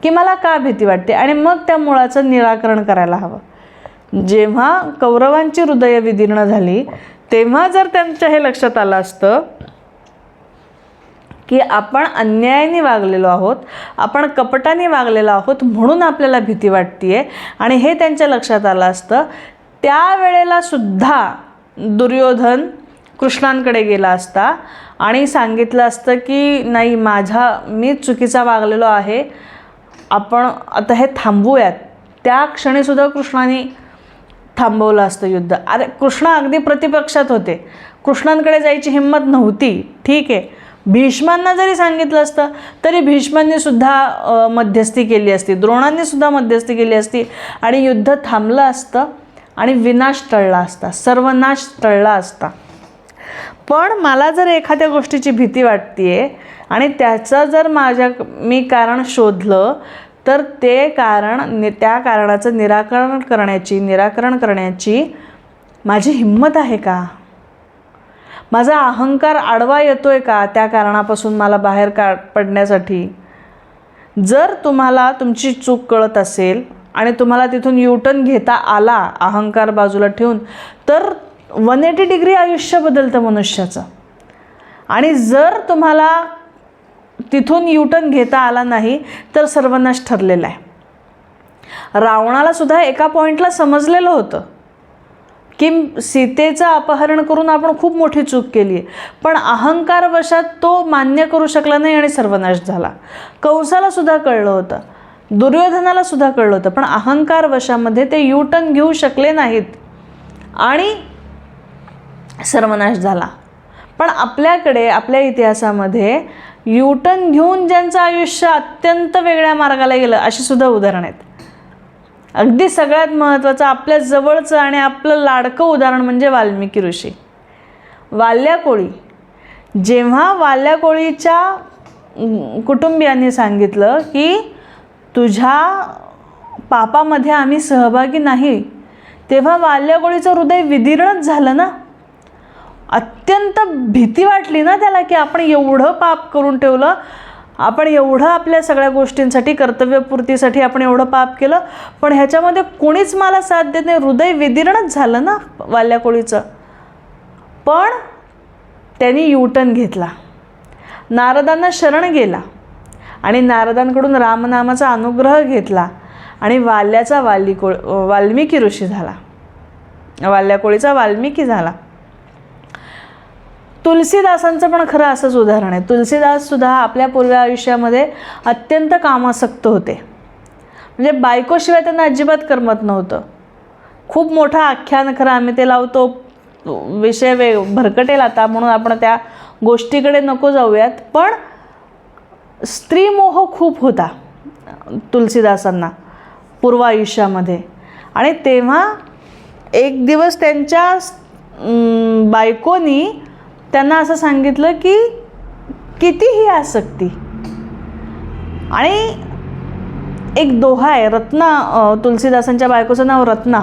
की मला का भीती वाटते, आणि मग त्या मुळाचं निराकरण करायला हवं. जेव्हा कौरवांची हृदय विदीर्ण झाली तेव्हा जर त्यांच्या हे लक्षात आलं असतं की आपण अन्यायाने वागलेलो आहोत, आपण कपटाने वागलेलो आहोत म्हणून आपल्याला भीती वाटते आहे, आणि हे त्यांच्या लक्षात आलं असतं, त्यावेळेला सुद्धा दुर्योधन कृष्णांकडे गेला असता आणि सांगितलं असतं की नाही, मी चुकीचा वागलेलो आहे, आपण आता हे थांबवूयात. त्या क्षणीसुद्धा कृष्णाने थांबवलं असतं युद्ध. अरे कृष्ण अगदी प्रतिपक्षात होते, कृष्णांकडे जायची हिंमत नव्हती, ठीक आहे. भीष्मांना जरी सांगितलं असतं तरी भीष्मांनी सुद्धा मध्यस्थी केली असती, द्रोणांनी सुद्धा मध्यस्थी केली असती, आणि युद्ध थांबलं असतं आणि विनाश टळला असता, सर्वनाश टळला असता. पण मला जर एखाद्या गोष्टीची भीती वाटते आणि त्याचं जर मी कारण शोधलं तर त्या कारणाचं निराकरण करण्याची माझी हिंमत आहे का, माझा अहंकार आडवा येतोय का त्या कारणापासून मला बाहेर पडण्यासाठी. जर तुम्हाला तुमची चूक कळत असेल आणि तुम्हाला तिथून युटर्न घेता आला अहंकार बाजूला ठेवून, तर 180 डिग्री आयुष्य बदलतं मनुष्याचं. आणि जर तुम्हाला तिथून युटर्न घेता आला नाही तर सर्वनाश ठरलेला आहे. रावणाला सुद्धा एका पॉईंटला समजलेलं होतं की सीतेचं अपहरण करून आपण खूप मोठी चूक केली आहे, पण अहंकारवशात तो मान्य करू शकला नाही आणि सर्वनाश झाला. कंसाला सुद्धा कळलं होतं, दुर्योधनाला सुद्धा कळलं होतं, पण अहंकारवशामध्ये ते युटर्न घेऊ शकले नाहीत आणि सर्वनाश झाला. पण आपल्याकडे आपल्या इतिहासामध्ये युटर्न घेऊन ज्यांचं आयुष्य अत्यंत वेगळ्या मार्गाला गेलं अशी सुद्धा उदाहरणं आहेत. अगदी सगळ्यात महत्त्वाचं आपल्या जवळचं आणि आपलं लाडकं उदाहरण म्हणजे वाल्मिकी ऋषी. वाल्याकोळी, जेव्हा वाल्याकोळीच्या कुटुंबियांनी सांगितलं की तुझ्या पापामध्ये आम्ही सहभागी नाही, तेव्हा वाल्याकोळीचं हृदय विदीर्णच झालं ना. अत्यंत भीती वाटली ना त्याला की आपण एवढं पाप करून ठेवलं, आपण एवढं आपल्या सगळ्या गोष्टींसाठी कर्तव्यपूर्तीसाठी आपण एवढं पाप केलं, पण ह्याच्यामध्ये कोणीच मला साथ देत नाही. हृदय विदीर्णच झालं ना वाल्याकोळीचं. पण त्यांनी युटर्न घेतला, नारदांना शरण गेला आणि नारदांकडून रामनामाचा अनुग्रह घेतला आणि वाल्याचा वाल्मिकी ऋषी झाला, वाल्याकोळीचा वाल्मिकी झाला. तुलसीदासांचं पण खरं असंच उदाहरण आहे. तुलसीदाससुद्धा आपल्या पूर्व आयुष्यामध्ये अत्यंत कामासक्त होते. म्हणजे बायकोशिवाय त्यांना अजिबात करमत नव्हतं. खूप मोठा आख्यान खरं आम्ही ते लावतो, विषय भरकटेल आता, म्हणून आपण त्या गोष्टीकडे नको जाऊयात. पण स्त्रीमोह खूप होता तुलसीदासांना पूर्व आयुष्यामध्ये. आणि तेव्हा एक दिवस त्यांच्या बायकोनी त्यांना असं सांगितलं की कितीही आसक्ती. आणि एक दोहा आहे, रत्ना, तुलसीदासांच्या बायकोचं नाव रत्ना,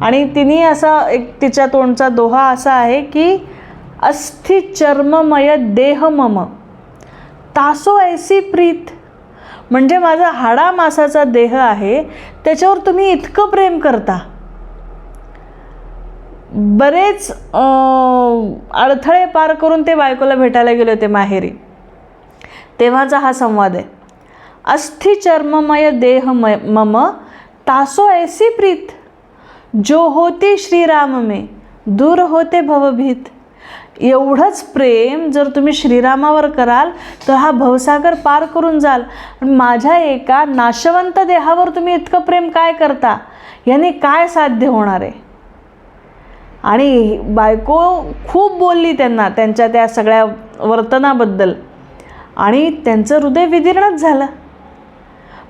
आणि तिने असा एक तिच्या तोंडचा दोहा असा आहे की अस्थि चर्ममय देह मम तासो ऐसी प्रीत. म्हणजे माझा हाडा मासाचा देह आहे, त्याच्यावर तुम्ही इतकं प्रेम करता. बरेच अडथळे पार करून ते बायकोला भेटायला गेले होते माहेरी. तेव्हाचा हा संवाद आहे. अस्थि चर्ममय देह मम तासो ऐसी प्रीत जो होती श्रीराम में दूर होते भवभीत. एवढंच प्रेम जर तुम्ही श्रीरामावर कराल तर हा भवसागर पार करून जाल. माझ्या एका नाशवंत देहावर तुम्ही इतकं प्रेम काय करता, याने काय साध्य होणार आहे. आणि बायको खूप बोलली त्यांना त्यांच्या त्या सगळ्या वर्तनाबद्दल आणि त्यांचं हृदय विदीर्णच झालं.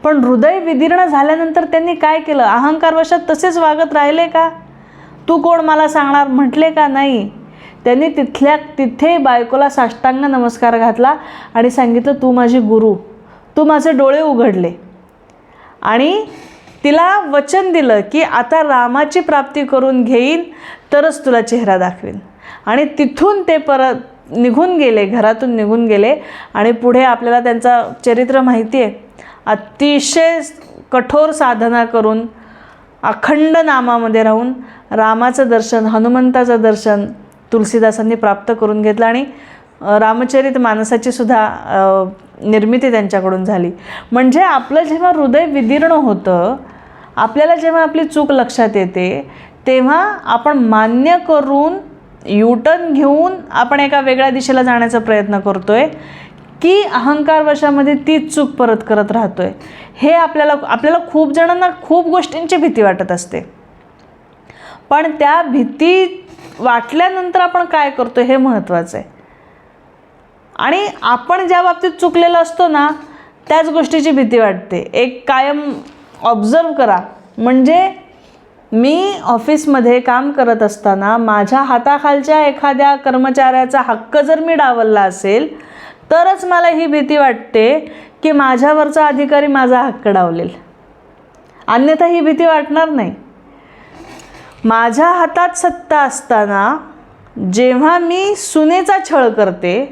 पण हृदय विदीर्ण झाल्यानंतर त्यांनी काय केलं, अहंकारवशात तसेच वागत राहिले का, तू कोण मला सांगणार म्हटले का, नाही. त्यांनी तिथे बायकोला साष्टांग नमस्कार घातला आणि सांगितलं तू माझी गुरु, तू माझे डोळे उघडले. आणि तिला वचन दिलं की आता रामाची प्राप्ती करून घेईन तरच तुला चेहरा दाखवेन. आणि तिथून ते परत निघून गेले, घरातून निघून गेले. आणि पुढे आपल्याला त्यांचं चरित्र माहिती आहे. अतिशय कठोर साधना करून अखंड नामामध्ये राहून रामाचं दर्शन, हनुमंताचं दर्शन तुलसीदासांनी प्राप्त करून घेतलं आणि रामचरित मानसाची सुद्धा निर्मिती त्यांच्याकडून झाली. म्हणजे आपलं जेव्हा हृदय विदीर्ण होतं, आपल्याला जेव्हा आपली चूक लक्षात येते, तेव्हा आपण मान्य करून युटर्न घेऊन आपण एका वेगळ्या दिशेला जाण्याचा प्रयत्न करतोय की अहंकारवशामध्ये तीच चूक परत करत राहतोय. हे आपल्याला खूप जणांना खूप गोष्टींची भीती वाटत असते. पण त्या भीती वाटल्यानंतर आपण काय करतो हे महत्त्वाचं आहे. आणि आपण ज्या बाबतीत चुकलेलं असतो ना, त्याच गोष्टीची भीती वाटते. एक कायम ऑब्झर्व करा. म्हणजे मी ऑफिसमध्ये काम करत असताना माझ्या हाताखालच्या एखाद्या कर्मचाऱ्याचा हक्क जर मी डावलला असेल तरच मला ही भीती वाटते की माझ्यावरचा अधिकारी माझा हक्क डावलेल, अन्यथा ही भीती वाटणार नाही. माझ्या हातात सत्ता असताना जेव्हा मी सुनेचा छळ करते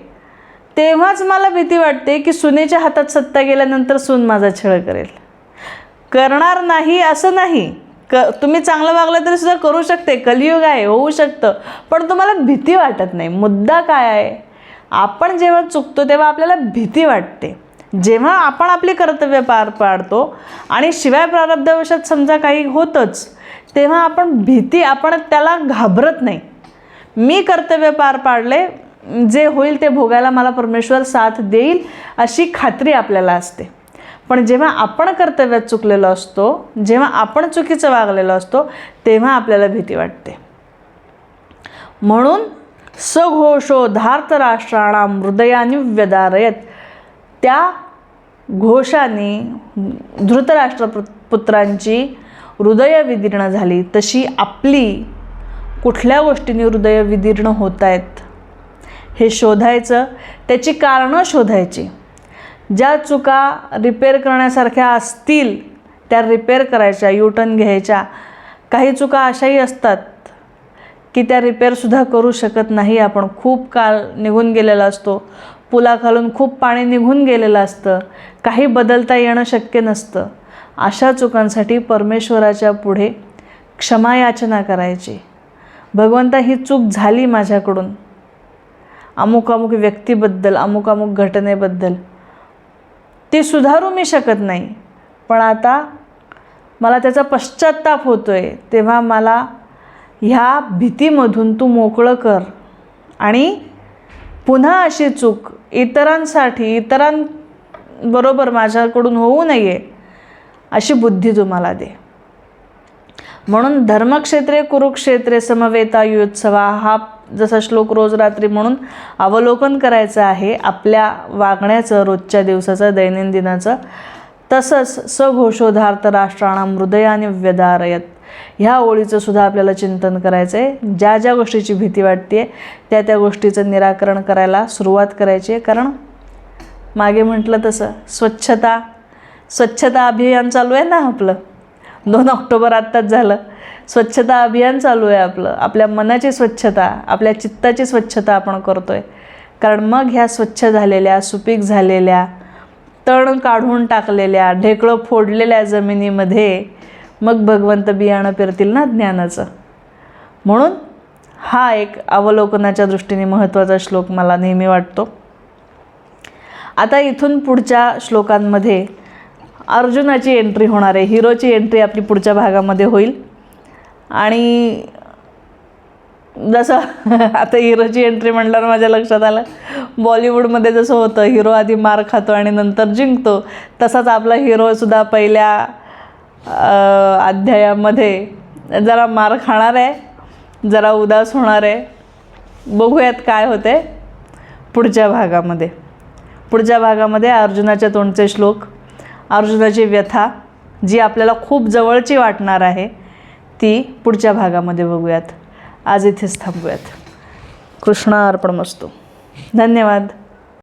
तेव्हाच मला भीती वाटते की सुनेच्या हातात सत्ता गेल्यानंतर सून माझा छळ करेल. करणार नाही असं नाही, तुम्ही चांगलं वागलं तरी सुद्धा करू शकते, कलियुग आहे, होऊ शकतं, पण तुम्हाला भीती वाटत नाही. मुद्दा काय आहे, आपण जेव्हा चुकतो तेव्हा आपल्याला भीती वाटते. जेव्हा आपण आपली कर्तव्य पार पाडतो आणि शिवाय प्रारब्धवशात समजा काही होतंच, तेव्हा आपण त्याला घाबरत नाही. मी कर्तव्य पार पाडले, जे होईल ते भोगायला मला परमेश्वर साथ देईल अशी खात्री आपल्याला असते. पण जेव्हा आपण कर्तव्यात चुकलेलो असतो, जेव्हा आपण चुकीचं वागलेलो असतो, तेव्हा आपल्याला भीती वाटते. म्हणून सघोषो धार्तराष्ट्राणां हृदयानि व्यदारयत, त्या घोषाने धृतराष्ट्रपुत्रांची हृदय विदीर्ण झाली. तशी आपली कुठल्या गोष्टींनी हृदय विदीर्ण होत आहेत हे शोधायचं, त्याची कारणं शोधायची. ज्या चुका रिपेअर करण्यासारख्या असतील त्या रिपेअर करायच्या, युटर्न घ्यायच्या. काही चुका अशाही असतात की त्या रिपेअरसुद्धा करू शकत नाही आपण. खूप काळ निघून गेलेला असतो, पुलाखालून खूप पाणी निघून गेलेलं असतं, काही बदलता येणं शक्य नसतं. अशा चुकांसाठी परमेश्वराच्या पुढे क्षमायाचना करायची. भगवंता, ही चूक झाली माझ्याकडून, अमुक अमुक व्यक्तीबद्दल, अमुक अमुक घटनेबद्दल, ती सुधारू मी शकत नाही, पण आता मला त्याचा पश्चात्ताप होतो आहे. तेव्हा मला ह्या भीतीमधून तू मोकळं कर आणि पुन्हा अशी चूक इतरांबरोबर माझ्याकडून होऊ नये अशी बुद्धी तू मला दे. म्हणून धर्मक्षेत्रे कुरुक्षेत्रे समवेतायुत्सवा हा जसा श्लोक रोज रात्री म्हणून अवलोकन करायचं आहे आपल्या वागण्याचं, रोजच्या दिवसाचं, दैनंदिनाचं. तसंच सघोषोधार्थ राष्ट्राणां हृदयानि व्यदारयत ह्या ओळीचं सुद्धा आपल्याला चिंतन करायचं आहे. ज्या ज्या गोष्टीची भीती वाटते त्या गोष्टीचं निराकरण करायला सुरुवात करायची आहे. कारण मागे म्हटलं तसं स्वच्छता अभियान चालू आहे ना आपलं. 2 ऑक्टोबर आत्ताच झालं. स्वच्छता अभियान चालू आहे आपलं. आपल्या मनाची स्वच्छता, आपल्या चित्ताची स्वच्छता आपण करतो आहे. कारण मग ह्या स्वच्छ झालेल्या, सुपीक झालेल्या, तण काढून टाकलेल्या, ढेकळं फोडलेल्या जमिनीमध्ये मग भगवंत बियाणं पेरतील ना ज्ञानाचं. म्हणून हा एक अवलोकनाच्या दृष्टीने महत्त्वाचा श्लोक मला नेहमी वाटतो. आता इथून पुढच्या श्लोकांमध्ये अर्जुनाची एंट्री होणार आहे. हिरोची एंट्री आपली पुढच्या भागामध्ये होईल. आणि जसं आता हिरोची एंट्री म्हटल्यावर माझ्या लक्षात आलं, बॉलिवूडमध्ये जसं होतं हिरो आधी मार खातो आणि नंतर जिंकतो, तसाच आपला हिरोसुद्धा पहिल्या अध्यायामध्ये जरा मार खाणार आहे, जरा उदास होणार आहे. बघूयात काय होते पुढच्या भागामध्ये. पुढच्या भागामध्ये अर्जुनाच्या तोंडचे श्लोक, अर्जुनाची व्यथा जी आपल्याला खूप जवळची वाटणार आहे ती पुढच्या भागामध्ये बघूयात. आज इथेच थांबूयात. कृष्ण अर्पणमस्तु. धन्यवाद.